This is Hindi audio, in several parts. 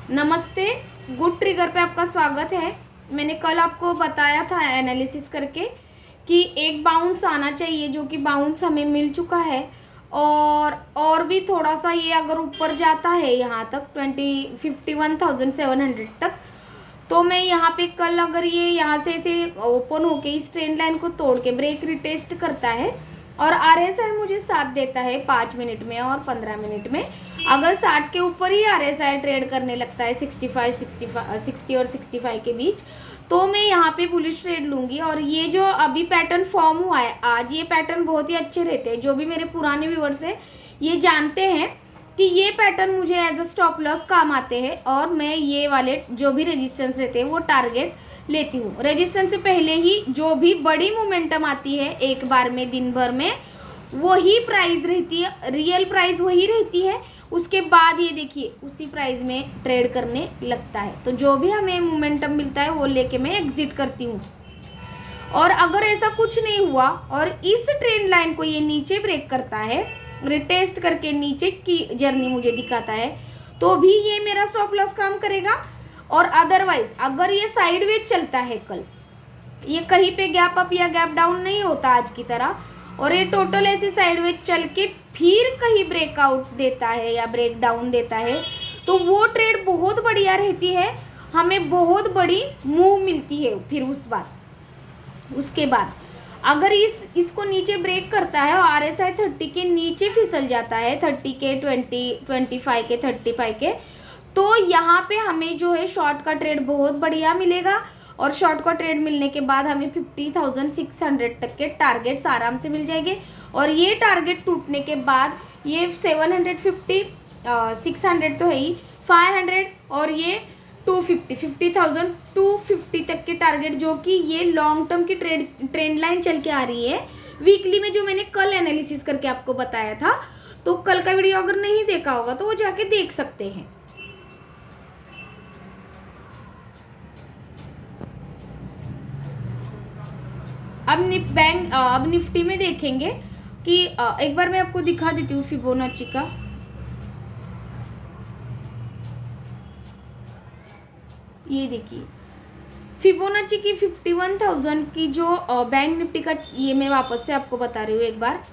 नमस्ते। गुड ट्रिगर पे आपका स्वागत है। मैंने कल आपको बताया था एनालिसिस करके कि एक बाउंस आना चाहिए, जो कि बाउंस हमें मिल चुका है। और भी थोड़ा सा ये अगर ऊपर जाता है यहाँ तक 51,700 तक, तो मैं यहाँ पे कल अगर ये यहाँ से ऐसे ओपन होके इस ट्रेंड लाइन को तोड़ के ब्रेक रिटेस्ट करता है और RSI मुझे साथ देता है 5 मिनट में और 15 मिनट में, अगर 60 के ऊपर ही RSI ट्रेड करने लगता है 60 और 65 के बीच, तो मैं यहाँ पे बुलिश ट्रेड लूँगी। और ये जो अभी पैटर्न फॉर्म हुआ है आज, ये पैटर्न बहुत ही अच्छे रहते हैं। जो भी मेरे पुराने व्यूअर्स हैं ये जानते हैं कि ये पैटर्न मुझे एज अ स्टॉप लॉस काम आते हैं और मैं ये वाले जो भी रेजिस्टेंस रहते हैं वो टारगेट लेती हूँ। रेजिस्टेंस से पहले ही जो भी बड़ी मोमेंटम आती है एक बार में दिन भर में, वही प्राइस रहती है, रियल प्राइस वही रहती है। उसके बाद ये देखिए उसी प्राइस में ट्रेड करने लगता है। तो जो भी हमें मोमेंटम मिलता है वो लेके मैं एग्जिट करती हूँ। और अगर ऐसा कुछ नहीं हुआ और इस ट्रेंड लाइन को ये नीचे ब्रेक करता है, रिटेस्ट करके नीचे की जर्नी मुझे दिखाता है, तो भी ये मेरा स्टॉप लॉस काम करेगा। और अदरवाइज अगर ये साइडवेज चलता है कल, ये कहीं पे गैप अप या गैप डाउन नहीं होता आज की तरह, और ये टोटल ऐसे साइडवेज चल के फिर कहीं ब्रेकआउट देता है या ब्रेक डाउन देता है, तो वो ट्रेड बहुत बढ़िया रहती है, हमें बहुत बड़ी मूव मिलती है। फिर उसके बाद अगर इसको नीचे ब्रेक करता है और RSI 30 के नीचे फिसल जाता है, 30 के 25 के 35 के, तो यहाँ पे हमें जो है शॉर्ट का ट्रेड बहुत बढ़िया मिलेगा। और शॉर्ट का ट्रेड मिलने के बाद हमें 50,600 तक के टारगेट्स आराम से मिल जाएंगे। और ये टारगेट टूटने के बाद ये 750, 600 तो है ही, 500 और ये 50,250 तक के टारगेट, जो कि ये लॉन्ग टर्म की ट्रेंड लाइन चल के आ रही है वीकली में, जो मैंने कल एनालिसिस करके आपको बताया था। तो कल का वीडियो अगर नहीं देखा होगा तो वो जाके देख सकते हैं। अब निफ्टी में देखेंगे कि एक बार मैं आपको दिखा देती हूँ फिबोनाची का। ये देखिए फिबोनाची की 51,000 की जो बैंक निफ्टी का, ये मैं वापस से आपको बता रही हूँ एक बार,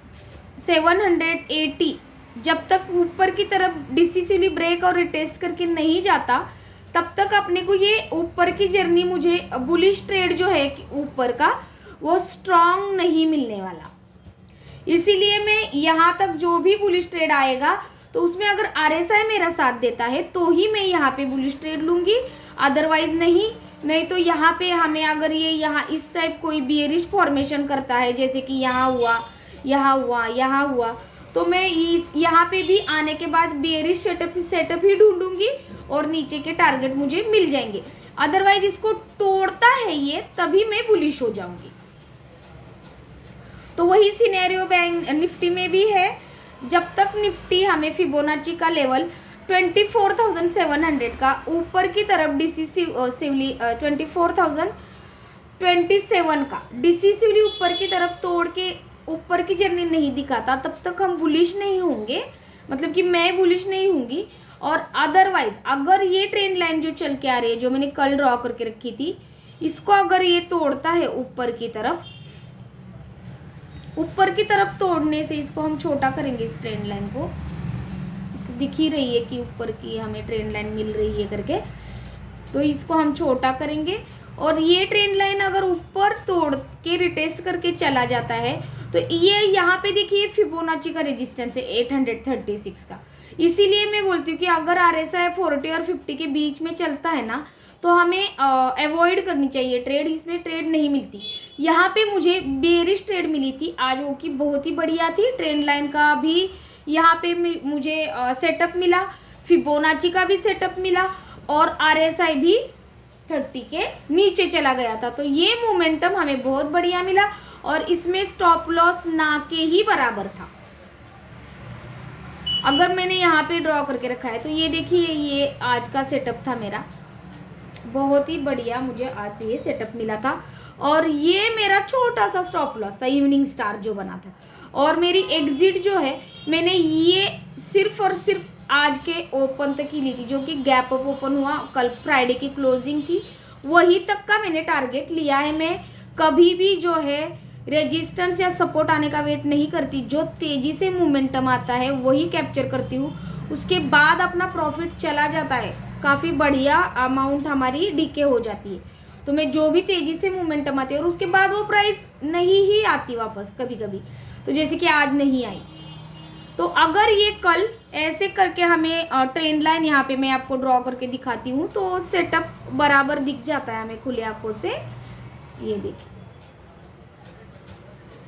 780 जब तक ऊपर की तरफ डिसिसिवली ब्रेक और रिटेस्ट करके नहीं जाता, तब तक अपने को ये ऊपर की जर्नी, मुझे बुलिश ट्रेड जो है ऊपर का, वो स्ट्रांग नहीं मिलने वाला। इसीलिए मैं यहाँ तक जो भी बुलिश ट्रेड आएगा तो उसमें अगर RSI मेरा साथ देता है तो ही मैं यहाँ पे बुलिश ट्रेड लूँगी, अदरवाइज नहीं तो यहाँ पे हमें अगर ये यहाँ इस टाइप कोई बियरिश फॉर्मेशन करता है, जैसे कि यहाँ हुआ, यहाँ हुआ, तो मैं यहाँ पे भी आने के बाद बियरिश सेटअप ही ढूंढूंगी और नीचे के टारगेट मुझे मिल जाएंगे। अदरवाइज इसको तोड़ता है ये, तभी मैं बुलिश हो जाऊंगी। तो वही सिनेरियो बैंक निफ्टी में भी है। जब तक निफ्टी हमें फिबोनाची का लेवल 24,700 का ऊपर की तरफ डिसिसिवली 24,027 का डिसिसिवली ऊपर की तरफ तोड़ के ऊपर की जर्नी नहीं दिखाता, तब तक हम बुलिश नहीं होंगे, मतलब कि मैं बुलिश नहीं होंगी। और अदरवाइज अगर ये ट्रेंड लाइन जो चल के आ रही है, जो मैंने कल ड्रॉ करके रखी थी, इसको अगर ये तोड़ता है ऊपर की तरफ तोड़ने से इसको हम छोटा करेंगे। इस ट्रेंड लाइन को दिख ही रही है कि ऊपर की हमें ट्रेंड लाइन मिल रही है करके, तो इसको हम छोटा करेंगे। और ये ट्रेंड लाइन अगर ऊपर तोड़ के रिटेस्ट करके चला जाता है, तो ये यहाँ पे देखिए फिबोनाची का रेजिस्टेंस है 836 का। इसीलिए मैं बोलती हूँ कि अगर RSI 40 और 50 के बीच में चलता है ना, तो हमें अवॉइड करनी चाहिए ट्रेड, इसमें ट्रेड नहीं मिलती। यहाँ पे मुझे बेरिश ट्रेड मिली थी आज, वो की बहुत ही बढ़िया थी। ट्रेंड लाइन का भी यहाँ पे मुझे सेटअप मिला, फिबोनाची का भी सेटअप मिला, और RSI भी 30 के नीचे चला गया था। तो ये मोमेंटम हमें बहुत बढ़िया मिला और इसमें स्टॉप लॉस ना के ही बराबर था। अगर मैंने यहाँ पे ड्रॉ करके रखा है तो ये देखिए, ये आज का सेटअप था मेरा, बहुत ही बढ़िया मुझे आज से ये सेटअप मिला था। और ये मेरा छोटा सा स्टॉप लॉस था, इवनिंग स्टार जो बना था। और मेरी एग्जिट जो है, मैंने ये सिर्फ और सिर्फ आज के ओपन तक ही ली थी, जो कि गैप अप ओपन हुआ, कल फ्राइडे की क्लोजिंग थी, वही तक का मैंने टारगेट लिया है। मैं कभी भी जो है रेजिस्टेंस या सपोर्ट आने का वेट नहीं करती, जो तेजी से मोमेंटम आता है वही कैप्चर करती हूँ, उसके बाद अपना प्रॉफिट चला जाता है, काफ़ी बढ़िया अमाउंट हमारी डीके हो जाती है। तो मैं जो भी तेजी से मोमेंटम आती है और उसके बाद वो प्राइस नहीं ही आती वापस कभी कभी, तो जैसे कि आज नहीं आई। तो अगर ये कल ऐसे करके हमें ट्रेंड लाइन यहाँ पे मैं आपको ड्रॉ करके दिखाती हूँ, तो सेटअप बराबर दिख जाता है हमें खुले आंखों से। ये देखिए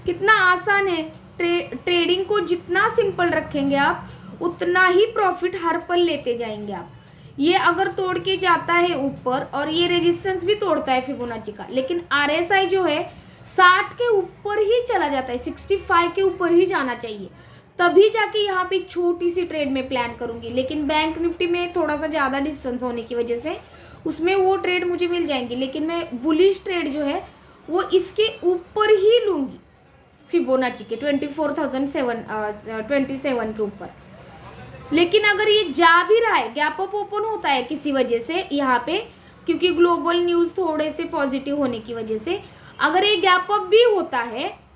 कितना आसान है। ट्रेडिंग को जितना सिंपल रखेंगे आप, उतना ही प्रॉफिट हर पल लेते जाएंगे आप। ये अगर तोड़ के जाता है ऊपर, और ये रेजिस्टेंस भी तोड़ता है फिबोनाची का, लेकिन आरएसआई जो है 60 के ऊपर ही चला जाता है, 65 के ऊपर ही जाना चाहिए, तभी जाके यहाँ पे छोटी सी ट्रेड में प्लान करूंगी। लेकिन बैंक निफ्टी में थोड़ा सा ज़्यादा डिस्टेंस होने की वजह से उसमें वो ट्रेड मुझे मिल जाएंगी, लेकिन मैं बुलिश ट्रेड जो है वो इसके ऊपर ही लूँगी, फिबोनाची के 27 के ऊपर। लेकिन अगर ये जा भी रहा है, गैप अप ओपन होता है किसी वजह से यहाँ पे, क्योंकि ग्लोबल न्यूज़ थोड़े से पॉजिटिव होने की वजह से, अगर ये गैप अप भी होता है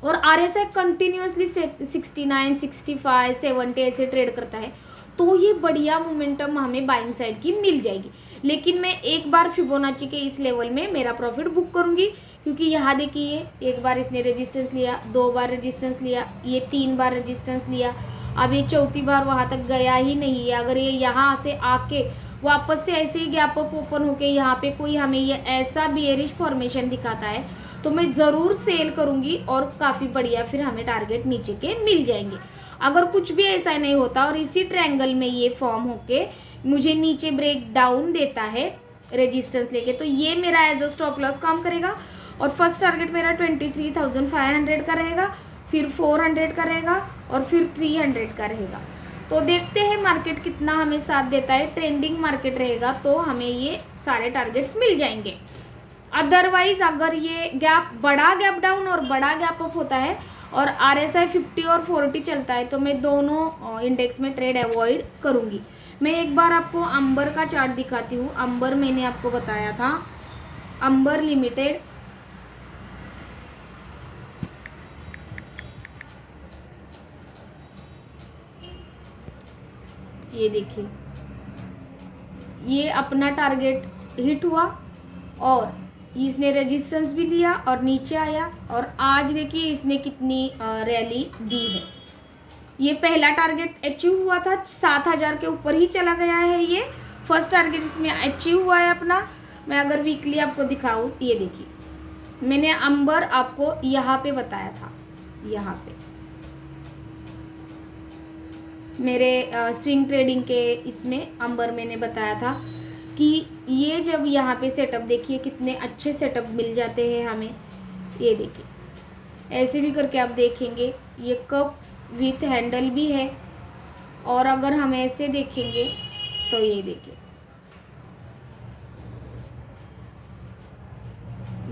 और आरएसआई कंटिन्यूअसली 69, 65, 70 ऐसे ट्रेड करता है, तो ये बढ़िया मोमेंटम हमें बाइंग साइड की मिल जाएगी। लेकिन मैं एक बार फिबोनाची के इस लेवल में मेरा प्रॉफिट बुक करूंगी, क्योंकि यहाँ देखिए एक बार इसने रेजिस्टेंस लिया, 2 बार रेजिस्टेंस लिया, ये 3 बार रेजिस्टेंस लिया, अब ये चौथी बार वहाँ तक गया ही नहीं है। अगर ये यहाँ से आके वापस से ऐसे ही गैप अप ओपन होके यहाँ पे कोई हमें ये ऐसा बियरिश फॉर्मेशन दिखाता है, तो मैं ज़रूर सेल करूँगी और काफ़ी बढ़िया फिर हमें टारगेट नीचे के मिल जाएंगे। अगर कुछ भी ऐसा नहीं होता और इसी ट्रायंगल में ये फॉर्म होके मुझे नीचे ब्रेक डाउन देता है रेजिस्टेंस लेके, तो ये मेरा एज अ स्टॉप लॉस काम करेगा। और फर्स्ट टारगेट मेरा 23,500 का रहेगा, फिर 400 का रहेगा और फिर 300 का रहेगा। तो देखते हैं मार्केट कितना हमें साथ देता है। ट्रेंडिंग मार्केट रहेगा तो हमें ये सारे टारगेट्स मिल जाएंगे। अदरवाइज अगर ये बड़ा गैप डाउन और बड़ा गैप अप होता है और आरएसआई 50 और 40 चलता है, तो मैं दोनों इंडेक्स में ट्रेड अवॉइड करूँगी। मैं एक बार आपको अंबर का चार्ट दिखाती हूँ। अंबर मैंने आपको बताया था, अंबर लिमिटेड, ये देखिए ये अपना टारगेट हिट हुआ और इसने रेजिस्टेंस भी लिया और नीचे आया, और आज देखिए इसने कितनी रैली दी है। ये पहला टारगेट अचीव हुआ था, 7,000 के ऊपर ही चला गया है। ये फर्स्ट टारगेट इसमें अचीव हुआ है अपना। मैं अगर वीकली आपको दिखाऊँ, ये देखिए मैंने अंबर आपको यहाँ पे बताया था, यहाँ पे मेरे स्विंग ट्रेडिंग के इसमें अंबर मैंने बताया था कि ये जब यहाँ पे सेटअप देखिए कितने अच्छे सेटअप मिल जाते हैं हमें। ये देखिए ऐसे भी करके आप देखेंगे, ये कप विथ हैंडल भी है, और अगर हम ऐसे देखेंगे तो ये देखिए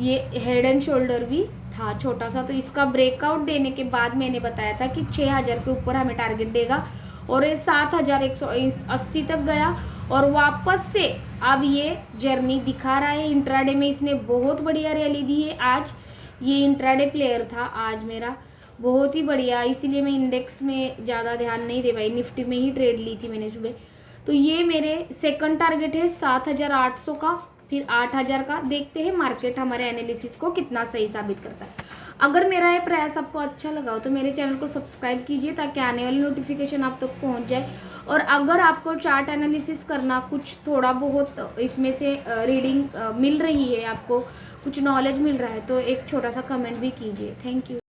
ये हेड एंड शोल्डर भी था छोटा सा। तो इसका ब्रेकआउट देने के बाद मैंने बताया था कि 6,000 के ऊपर हमें टारगेट देगा, और ये 7,180 तक गया और वापस से अब ये जर्नी दिखा रहा है। इंट्राडे में इसने बहुत बढ़िया रैली दी है। आज ये इंट्राडे प्लेयर था आज मेरा, बहुत ही बढ़िया, इसीलिए मैं इंडेक्स में ज़्यादा ध्यान नहीं दे पाई, निफ्टी में ही ट्रेड ली थी मैंने सुबह। तो ये मेरे सेकंड टारगेट है 7,800 का, फिर 8,000 का। देखते हैं मार्केट हमारे एनालिसिस को कितना सही साबित करता है। अगर मेरा ये प्रयास आपको अच्छा लगा हो तो मेरे चैनल को सब्सक्राइब कीजिए, ताकि आने वाली नोटिफिकेशन आप तक पहुंच जाए। और अगर आपको चार्ट एनालिसिस करना कुछ थोड़ा बहुत इसमें से रीडिंग मिल रही है, आपको कुछ नॉलेज मिल रहा है, तो एक छोटा सा कमेंट भी कीजिए। Thank you.